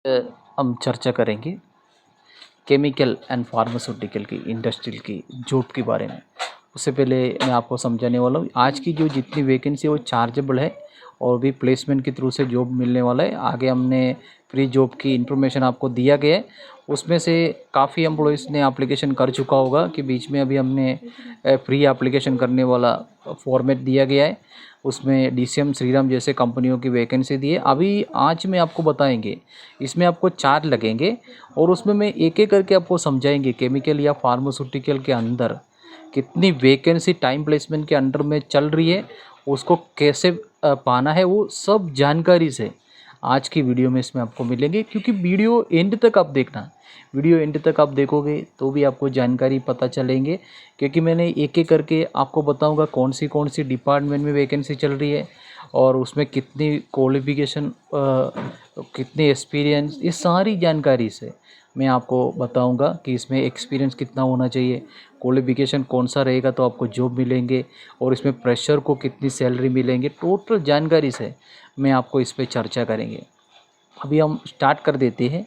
हम चर्चा करेंगे केमिकल एंड फार्मास्यूटिकल की इंडस्ट्रियल की जॉब के बारे में। उससे पहले मैं आपको समझाने वाला हूँ, आज की जो जितनी वैकेंसी है वो चार्जेबल है और भी प्लेसमेंट के थ्रू से जॉब मिलने वाला है। आगे हमने फ्री जॉब की इन्फॉर्मेशन आपको दिया गया है, उसमें से काफ़ी एम्प्लॉयज़ ने एप्लीकेशन कर चुका होगा कि बीच में अभी हमने फ्री एप्लीकेशन करने वाला फॉर्मेट दिया गया है। उसमें डीसीएम श्रीराम जैसे कंपनियों की वैकेंसी दी है। अभी आज में आपको बताएंगे, इसमें आपको 4 लगेंगे और उसमें मैं एक एक करके आपको समझाएंगे केमिकल या फार्मास्यूटिकल के अंदर कितनी वैकेंसी टाइम प्लेसमेंट के अंडर में चल रही है, उसको कैसे पाना है, वो सब जानकारी से आज की वीडियो में इसमें आपको मिलेंगे। क्योंकि वीडियो एंड तक आप देखना, वीडियो एंड तक आप देखोगे तो भी आपको जानकारी पता चलेंगे। क्योंकि मैंने एक एक करके आपको बताऊंगा कौन सी डिपार्टमेंट में वैकेंसी चल रही है और उसमें कितनी क्वालिफिकेशन, कितने एक्सपीरियंस, ये सारी जानकारी से मैं आपको बताऊंगा कि इसमें एक्सपीरियंस कितना होना चाहिए, क्वालिफिकेशन कौन सा रहेगा तो आपको जॉब मिलेंगे और इसमें प्रेशर को कितनी सैलरी मिलेंगे, टोटल जानकारी से मैं आपको इस पर चर्चा करेंगे। अभी हम स्टार्ट कर देते हैं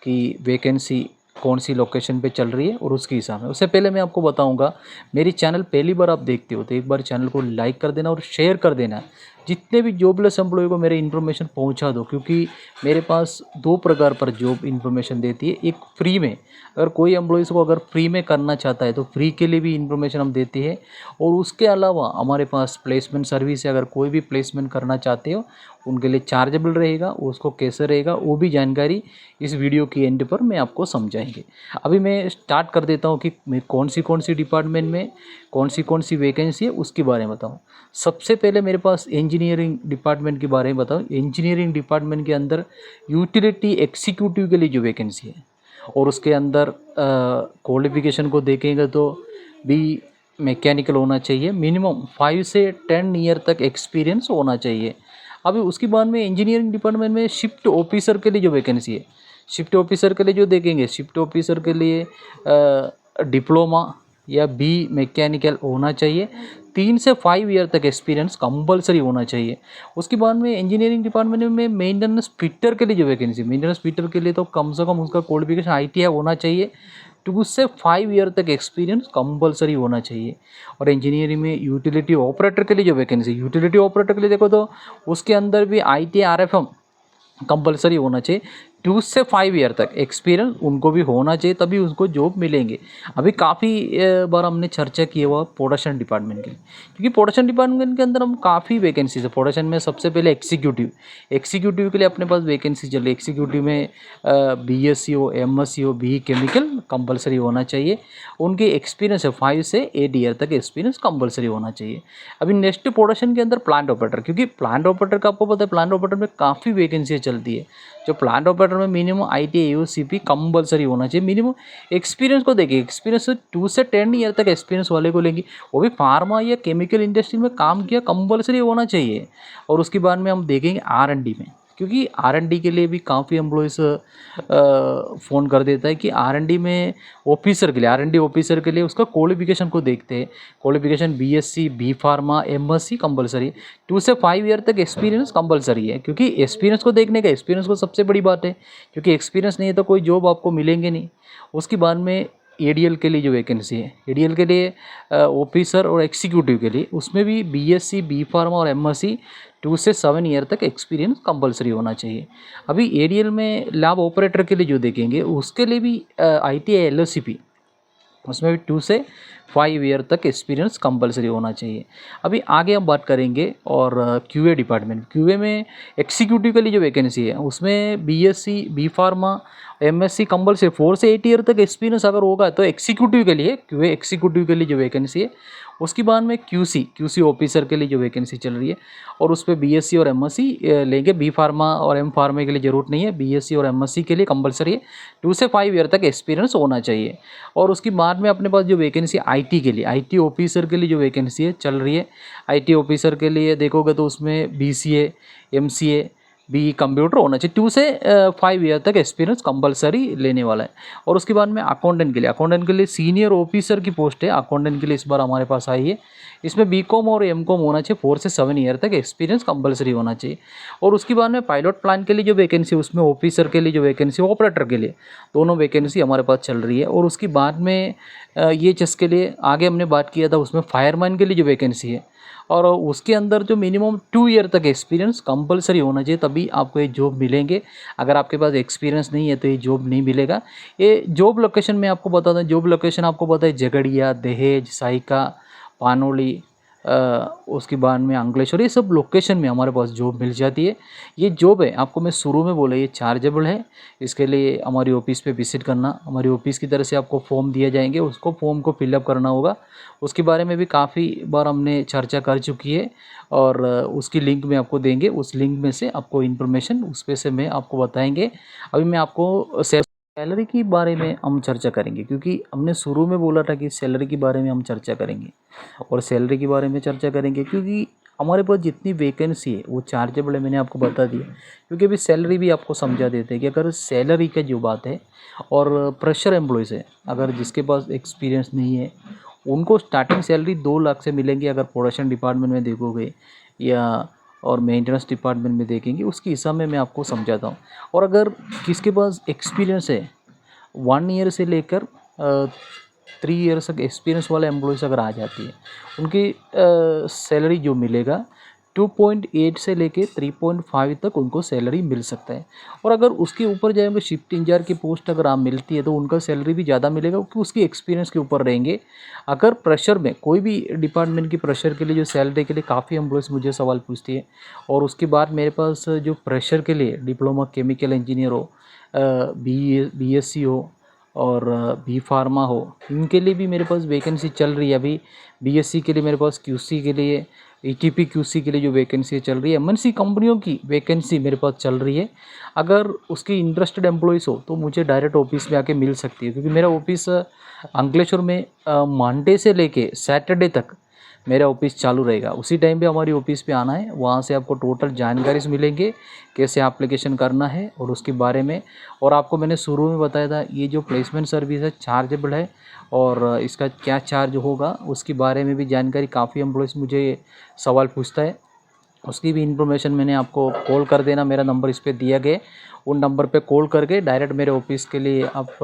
कि वैकेंसी कौन सी लोकेशन पे चल रही है और उसके हिसाब में। उससे पहले मैं आपको बताऊंगा, मेरी चैनल पहली बार आप देखते हो तो एक बार चैनल को लाइक कर देना और शेयर कर देना। जितने भी जॉबलेस एम्प्लॉय को मेरे इन्फॉर्मेशन पहुंचा दो, क्योंकि मेरे पास 2 प्रकार पर जॉब इन्फॉर्मेशन देती है। एक फ्री में, अगर कोई एम्प्लॉयज़ को अगर फ्री में करना चाहता है तो फ्री के लिए भी इन्फॉर्मेशन हम देते हैं। और उसके अलावा हमारे पास प्लेसमेंट सर्विस है, अगर कोई भी प्लेसमेंट करना चाहते हो उनके लिए चार्जेबल रहेगा, उसको कैसे रहेगा वो भी जानकारी इस वीडियो की एंड पर मैं आपको समझाएंगे। अभी मैं स्टार्ट कर देता हूँ कि मैं कौन सी डिपार्टमेंट में कौन सी वैकेंसी है उसके बारे में बताऊँ। सबसे पहले मेरे पास इंजीनियरिंग डिपार्टमेंट के बारे में बताऊँ। इंजीनियरिंग डिपार्टमेंट के अंदर यूटिलिटी एग्जीक्यूटिव के लिए जो वैकेंसी है और उसके अंदर क्वालिफिकेशन को देखेंगे तो बी मैकेनिकल होना चाहिए, मिनिमम 5 से 10 ईयर तक एक्सपीरियंस होना चाहिए। अभी उसके बाद में इंजीनियरिंग डिपार्टमेंट में शिफ्ट ऑफिसर के लिए जो वैकेंसी है, शिफ्ट ऑफिसर के लिए जो देखेंगे, शिफ्ट ऑफिसर के लिए डिप्लोमा या बी मैकेनिकल होना चाहिए, 3 से 5 ईयर तक एक्सपीरियंस कंपलसरी होना चाहिए। उसके बाद में इंजीनियरिंग डिपार्टमेंट में मेंटेनेंस फिटर के लिए जो वैकेंसी, मेंटेनेंस फिटर के लिए तो कम से कम उसका क्वालिफिकेशन आईटीआई होना चाहिए, 2 से 5 ईयर तक एक्सपीरियंस कंपलसरी होना चाहिए। और इंजीनियरिंग में यूटिलिटी ऑपरेटर के लिए जो वैकेंसी, यूटिलिटी ऑपरेटर के लिए देखो तो उसके अंदर भी आईटीआई आरएफएम कंपलसरी होना चाहिए, 2 से 5 ईयर तक एक्सपीरियंस उनको भी होना चाहिए, तभी उनको जॉब मिलेंगे। अभी काफ़ी बार हमने चर्चा की है वो प्रोडक्शन डिपार्टमेंट की, क्योंकि प्रोडक्शन डिपार्टमेंट के अंदर हम काफ़ी वैकेंसीज है। प्रोडक्शन में सबसे पहले एग्जीक्यूटिव के लिए अपने पास वैकेंसी चल रही है। एग्जीक्यूटिव में बीएससी हो, एमएससी हो, बी केमिकल कंपलसरी होना चाहिए। उनके एक्सपीरियंस है 5 से 8 ईयर तक एक्सपीरियंस कंपलसरी होना चाहिए। अभी नेक्स्ट प्रोडक्शन के अंदर प्लांट ऑपरेटर, क्योंकि प्लांट ऑपरेटर का आपको पता है प्लांट ऑपरेटर में काफ़ी वैकेंसी चलती है। जो प्लांट ऑपरेटर में मिनिमम आईटीआई यूसीपी कंपलसरी होना चाहिए। मिनिमम एक्सपीरियंस को देखिए, एक्सपीरियंस 2 से 10 ईयर तक एक्सपीरियंस वाले को लेंगे, वो भी फार्मा या केमिकल इंडस्ट्री में काम किया कंपलसरी होना चाहिए। और उसके बाद में हम देखेंगे आर&डी में, क्योंकि आर&डी के लिए भी काफ़ी एम्प्लॉयज़ फ़ोन कर देता है कि आर&डी में ऑफिसर के लिए, आर&डी ऑफिसर के लिए उसका क्वालिफिकेशन को देखते हैं। Qualification BSc, B pharma, MSc compulsory, 2 से 5 ईयर तक एक्सपीरियंस कंपलसरी है। क्योंकि एक्सपीरियंस को देखने का, एक्सपीरियंस को सबसे बड़ी बात है, क्योंकि एक्सपीरियंस नहीं है तो कोई जॉब आपको मिलेंगे नहीं। उसके बाद में एडीएल के लिए जो वैकेंसी है, एडीएल के लिए ऑफिसर और एग्जीक्यूटिव के लिए, उसमें भी बीएससी, बी फार्मा और एमएससी 2 से 7 ईयर तक एक्सपीरियंस कंपलसरी होना चाहिए। अभी एडीएल में लैब ऑपरेटर के लिए जो देखेंगे उसके लिए भी आईटीआई एलओसीपी, उसमें भी 2 से 5 ईयर तक एक्सपीरियंस कंपलसरी होना चाहिए। अभी आगे हम बात करेंगे और क्यूए डिपार्टमेंट, क्यूए में एग्जीक्यूटिव के लिए जो वैकेंसी है उसमें BSc, B pharma, MSc compulsory, 4 से 8 ईयर तक एक्सपीरियंस अगर होगा तो एग्जीक्यूटिव के लिए, क्यूए एग्जीक्यूटिव के लिए जो वैकेंसी है। उसके बाद में क्यूसी ऑफिसर के लिए जो वैकेंसी चल रही है और उस पर बीएससी और एमएससी लेंगे। बी फार्मा और एम फार्मा के लिए ज़रूरत नहीं है, बीएससी और एमएससी के लिए कंपलसरी है, 2 से 5 ईयर तक एक्सपीरियंस होना चाहिए। और उसके बाद में अपने पास जो वैकेंसी आईटी के लिए, आईटी ऑफिसर के लिए जो वैकेंसी है चल रही है, आईटी ऑफिसर के लिए देखोगे तो उसमें बीसीए, एमसीए, बी कंप्यूटर होना चाहिए, 2 से 5 ईयर तक एक्सपीरियंस कंपलसरी लेने वाला है। और उसके बाद में अकाउंटेंट के लिए सीनियर ऑफिसर की पोस्ट है, अकाउंटेंट के लिए इस बार हमारे पास आई है। इसमें बीकॉम और एमकॉम होना चाहिए, 4 से 7 ईयर तक एक्सपीरियंस कंपलसरी होना चाहिए। और उसके बाद में पायलट प्लान के लिए जो वैकेंसी, उसमें ऑफिसर के लिए जो वैकेंसी, ऑपरेटर के लिए दोनों वैकेंसी हमारे पास चल रही है। और उसके बाद में ये जिसके लिए आगे हमने बात किया था, उसमें फायरमैन के लिए जो वैकेंसी है, और उसके अंदर जो मिनिमम 2 ईयर तक एक्सपीरियंस कंपलसरी होना चाहिए, तभी आपको ये जॉब मिलेंगे। अगर आपके पास एक्सपीरियंस नहीं है तो ये जॉब नहीं मिलेगा। ये जॉब लोकेशन मैं आपको बता दूं, जॉब लोकेशन आपको पता है झगड़िया, दहेज, साइका, पानोली, उसके बाद में अंकलेश्वर, ये सब लोकेशन में हमारे पास जॉब मिल जाती है। ये जॉब है, आपको मैं शुरू में बोला, ये चार्जेबल है। इसके लिए हमारी ऑफिस पे विजिट करना, हमारी ऑफिस की तरफ से आपको फॉर्म दिए जाएंगे, उसको फॉर्म को फिलअप करना होगा। उसके बारे में भी काफ़ी बार हमने चर्चा कर चुकी है, और उसकी लिंक में आपको देंगे, उस लिंक में से आपको इन्फॉर्मेशन उस पे से मैं आपको बताएंगे। अभी मैं आपको सैलरी के बारे में हम चर्चा करेंगे, क्योंकि हमने शुरू में बोला था कि सैलरी के बारे में हम चर्चा करेंगे, और सैलरी के बारे में चर्चा करेंगे क्योंकि हमारे पास जितनी वैकेंसी है वो चार्जेबल है, मैंने आपको बता दिया। क्योंकि अभी सैलरी भी आपको समझा देते हैं कि अगर सैलरी का जो बात है, और प्रेशर एम्प्लॉयज़ है, अगर जिसके पास एक्सपीरियंस नहीं है, उनको स्टार्टिंग सैलरी 2 लाख से मिलेंगी। अगर प्रोडक्शन डिपार्टमेंट में देखोगे या और मेंटेनेंस डिपार्टमेंट में देखेंगे, उसके हिसाब में मैं आपको समझाता हूँ। और अगर किसके पास एक्सपीरियंस है 1 ईयर से लेकर 3 ईयर्स तक एक्सपीरियंस वाले एम्प्लॉयज़ अगर आ जाती है, उनकी सैलरी जो मिलेगा 2.8 से लेके 3.5 तक उनको सैलरी मिल सकता है। और अगर उसके ऊपर जाएंगे, शिफ्ट इंचार्ज की पोस्ट अगर आप मिलती है तो उनका सैलरी भी ज़्यादा मिलेगा, क्योंकि उसकी एक्सपीरियंस के ऊपर रहेंगे। अगर प्रेशर में कोई भी डिपार्टमेंट की प्रेशर के लिए जो सैलरी के लिए काफ़ी एम्प्लॉयज़ मुझे सवाल पूछती है। और उसके बाद मेरे पास जो प्रेशर के लिए डिप्लोमा केमिकल इंजीनियर हो, BSc हो, और बी फार्मा हो, इनके लिए भी मेरे पास वैकेंसी चल रही है। अभी BSc के लिए मेरे पास QC के लिए, ETP QC के लिए जो वैकेंसी चल रही है, MNC कंपनियों की वैकेंसी मेरे पास चल रही है। अगर उसकी इंटरेस्टेड एम्प्लॉयज़ हो तो मुझे डायरेक्ट ऑफिस में आके मिल सकती है, क्योंकि मेरा ऑफिस अंकलेश्वर में मंडे से लेके सैटरडे तक मेरा ऑफिस चालू रहेगा। उसी टाइम पे हमारी ऑफिस पे आना है, वहाँ से आपको टोटल जानकारी मिलेंगे, कैसे एप्लीकेशन करना है और उसके बारे में। और आपको मैंने शुरू में बताया था, ये जो प्लेसमेंट सर्विस है चार्जेबल है, और इसका क्या चार्ज होगा उसके बारे में भी जानकारी काफ़ी एम्प्लॉयज़ मुझे सवाल पूछता है। उसकी भी इन्फॉर्मेशन मैंने आपको कॉल कर देना, मेरा नंबर इस पे दिया गया, उन नंबर पे कॉल करके डायरेक्ट मेरे ऑफिस के लिए आप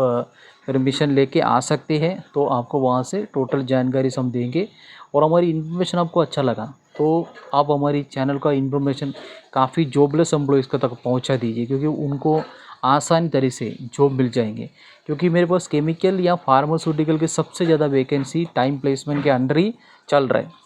परमिशन लेके आ सकते हैं। तो आपको वहाँ से टोटल जानकारी हम देंगे। और हमारी इन्फॉर्मेशन आपको अच्छा लगा तो आप हमारी चैनल का इन्फॉर्मेशन काफ़ी जॉबलेस एम्प्लॉयज़ तक पहुँचा दीजिए, क्योंकि उनको आसानी तरीके से जॉब मिल जाएंगे। क्योंकि मेरे पास केमिकल या फार्मास्यूटिकल के सबसे ज़्यादा वैकेंसी टाइम प्लेसमेंट के अंडर ही चल रहा है।